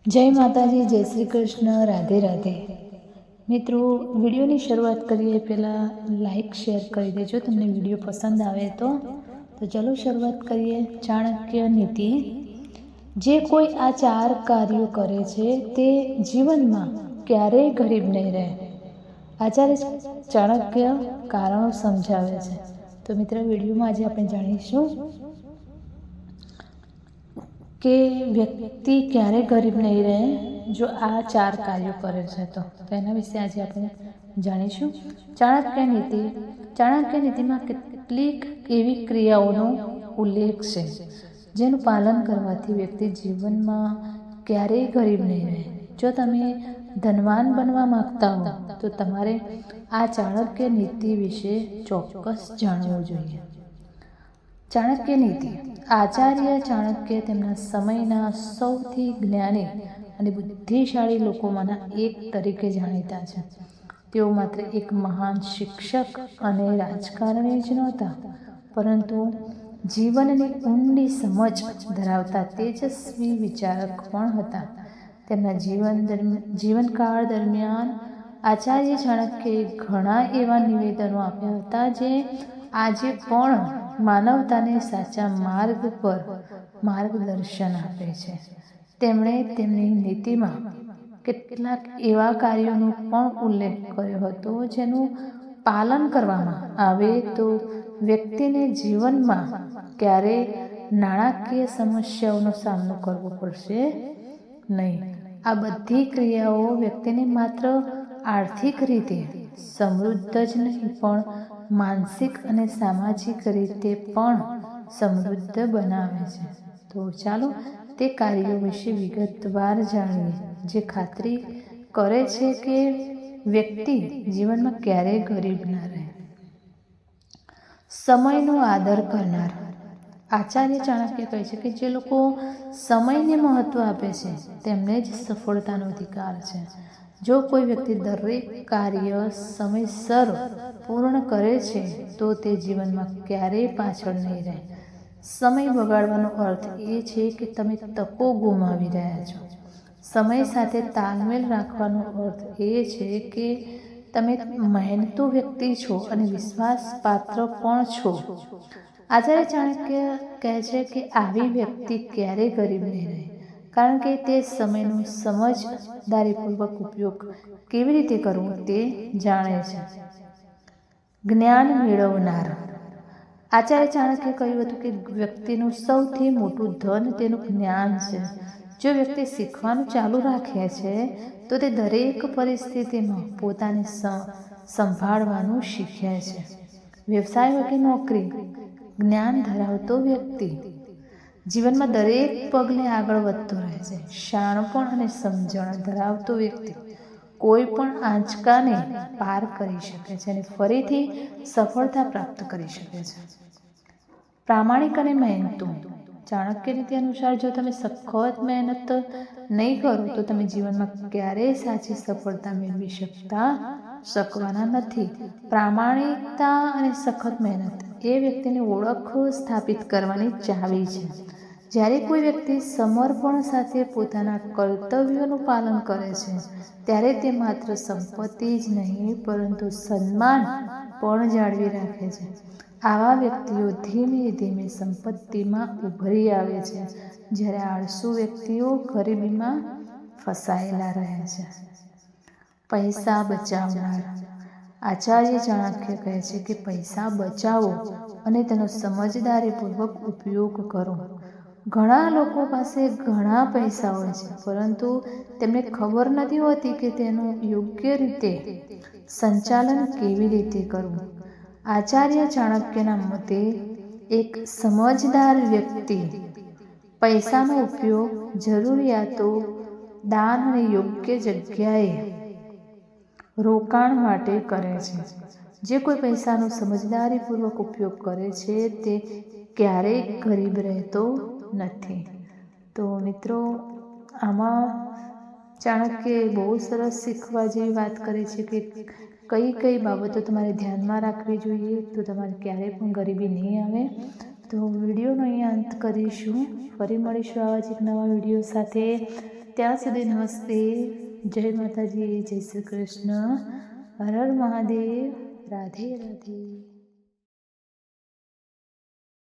જય માતાજી, જય શ્રી કૃષ્ણ, રાધે રાધે. મિત્રો, વિડીયોની શરૂઆત કરીએ પહેલાં લાઈક શેર કરી દેજો તમને વિડીયો પસંદ આવે તો ચલો શરૂઆત કરીએ. ચાણક્ય નીતિ. જે કોઈ આ 4 કાર્યો કરે છે તે જીવનમાં ક્યારેય ગરીબ નહીં રહે. આચાર્ય ચાણક્ય કારણો સમજાવે છે. તો મિત્રો, વિડીયોમાં આજે આપણે જાણીશું કે વ્યક્તિ ક્યારેય ગરીબ નહીં રહે જો આ 4 કાર્યો કરે છે તો એના વિશે આજે આપણે જાણીશું. ચાણક્ય નીતિ. ચાણક્ય નીતિમાં કેટલીક એવી ક્રિયાઓનો ઉલ્લેખ છે જેનું પાલન કરવાથી વ્યક્તિ જીવનમાં ક્યારેય ગરીબ નહીં રહે. જો તમે ધનવાન બનવા માંગતા હો તો તમારે આ ચાણક્ય નીતિ વિશે ચોક્કસ જાણવું જોઈએ. ચાણક્ય નીતિ. આચાર્ય ચાણક્ય તેમના સમયના સૌથી જ્ઞાની અને બુદ્ધિશાળી લોકોમાંના એક તરીકે જાણીતા છે. તેઓ માત્ર એક મહાન શિક્ષક અને રાજકારણી જ નહોતા, પરંતુ જીવનની ઊંડી સમજ ધરાવતા તેજસ્વી વિચારક પણ હતા. તેમના જીવનકાળ દરમિયાન આચાર્ય ચાણક્યએ ઘણા એવા નિવેદનો આપ્યા હતા જે આજે પણ માનવતાને સાચા માર્ગ પર માર્ગદર્શન આપે છે. તેમણે તેમની નીતિમાં કેટલાક એવા કાર્યોનો પણ ઉલ્લેખ કર્યો હતો જેનું પાલન કરવામાં આવે તો વ્યક્તિને જીવનમાં ક્યારેય નાણાકીય સમસ્યાઓનો સામનો કરવો પડશે નહીં. આ બધી ક્રિયાઓ વ્યક્તિને માત્ર આર્થિક રીતે સમૃદ્ધ જ નહીં પણ માનસિક અને સામાજિક રીતે પણ સમૃદ્ધ બનાવે છે. તો ચાલો તે કાર્યો વિશે વિગતવાર જાણીએ જે ખાતરી કરે છે કે વ્યક્તિ જીવનમાં ક્યારેય ગરીબ ના રહે. સમયનો આદર કરનાર. આચાર્ય ચાણક્ય કહે છે કે જે લોકો સમયને મહત્વ આપે છે તેમને જ સફળતાનો અધિકાર છે. જો કોઈ વ્યક્તિ દરેક કાર્ય સમયસર પૂર્ણ કરે છે તો તે જીવનમાં ક્યારેય પાછળ નહીં રહે. સમય બગાડવાનો અર્થ એ છે કે તમે તકો ગુમાવી રહ્યા છો. સમય સાથે તાલમેલ રાખવાનો અર્થ એ છે કે તમે મહેનતુ વ્યક્તિ છો અને વિશ્વાસપાત્ર પણ છો. આચાર્ય ચાણક્ય કહે છે કે આવી વ્યક્તિ ક્યારેય ગરીબ નહીં રહે, કારણ કે તે સમયનો સમજદારીપૂર્વક ઉપયોગ કેવી રીતે કરવો તે જાણે છે. જ્ઞાન મેળવનાર. આચાર્ય ચાણક્યએ કહ્યું હતું કે વ્યક્તિનું સૌથી મોટું ધન તેનું જ્ઞાન છે. જો વ્યક્તિ શીખવાનું ચાલુ રાખે છે તો તે દરેક પરિસ્થિતિમાં પોતાને સંભાળવાનું શીખે છે. વ્યવસાય કે નોકરી. જ્ઞાન ધરાવતો વ્યક્તિ જીવનમાં દરેક પગલે આગળ વધતો રહે છે. શાણપણ અને સમજણ ધરાવતો વ્યક્તિ કોઈ પણ આંચકાને પાર કરી શકે છે અને ફરીથી સફળતા પ્રાપ્ત કરી શકે છે. પ્રામાણિક અને મહેનતુ. ચાણક્ય નીતિ અનુસાર જો તમે સખત મહેનત નહીં કરો તો તમે જીવનમાં ક્યારેય સાચી સફળતા મેળવી શકવાના નથી. પ્રામાણિકતા અને સખત મહેનત એ વ્યક્તિની ઓળખ સ્થાપિત કરવાની ચાવી છે. જ્યારે કોઈ વ્યક્તિ સમર્પણ સાથે પોતાના કર્તવ્યોનું પાલન કરે છે ત્યારે તે માત્ર સંપત્તિ જ નહીં પરંતુ સન્માન પણ જાળવી રાખે છે. આવા વ્યક્તિઓ ધીમે ધીમે સંપત્તિમાં ઉભરી આવે છે, જ્યારે આળસુ વ્યક્તિઓ ગરીબીમાં ફસાયેલા રહે છે. પૈસા બચાવનાર. આચાર્ય ચાણક્ય કહે છે કે પૈસા બચાવો અને તેનો સમજદારીપૂર્વક ઉપયોગ કરો. ઘણા લોકો પાસે ઘણા પૈસા હોય છે પરંતુ તેમને ખબર નથી હોતી કે તેનું યોગ્ય રીતે સંચાલન કેવી રીતે કરવું. આચાર્ય ચાણક્યના મતે એક સમજદાર વ્યક્તિ પૈસાનો ઉપયોગ જરૂરિયાતો, દાન અને યોગ્ય જગ્યાએ રોકાણ માટે કરે છે. જે કોઈ પૈસાનો સમજદારીપૂર્વક ઉપયોગ કરે છે તે ક્યારેય ગરીબ રહેતો નથી. તો મિત્રો, આમાં ચાણક્યએ બહુ સરસ શીખવા જેવી વાત કરી છે કે કઈ બાબતો તમારે ધ્યાનમાં રાખવી જોઈએ તો તમારે ક્યારેય પણ ગરીબી નહીં આવે. તો વિડીયોનો અહીંયા અંત કરીશું. ફરી મળીશું આવા જ એક નવા વિડીયો સાથે. ત્યાં સુધી નમસ્તે, જય માતાજી, જય શ્રી કૃષ્ણ, હર હર મહાદેવ, રાધે રાધે.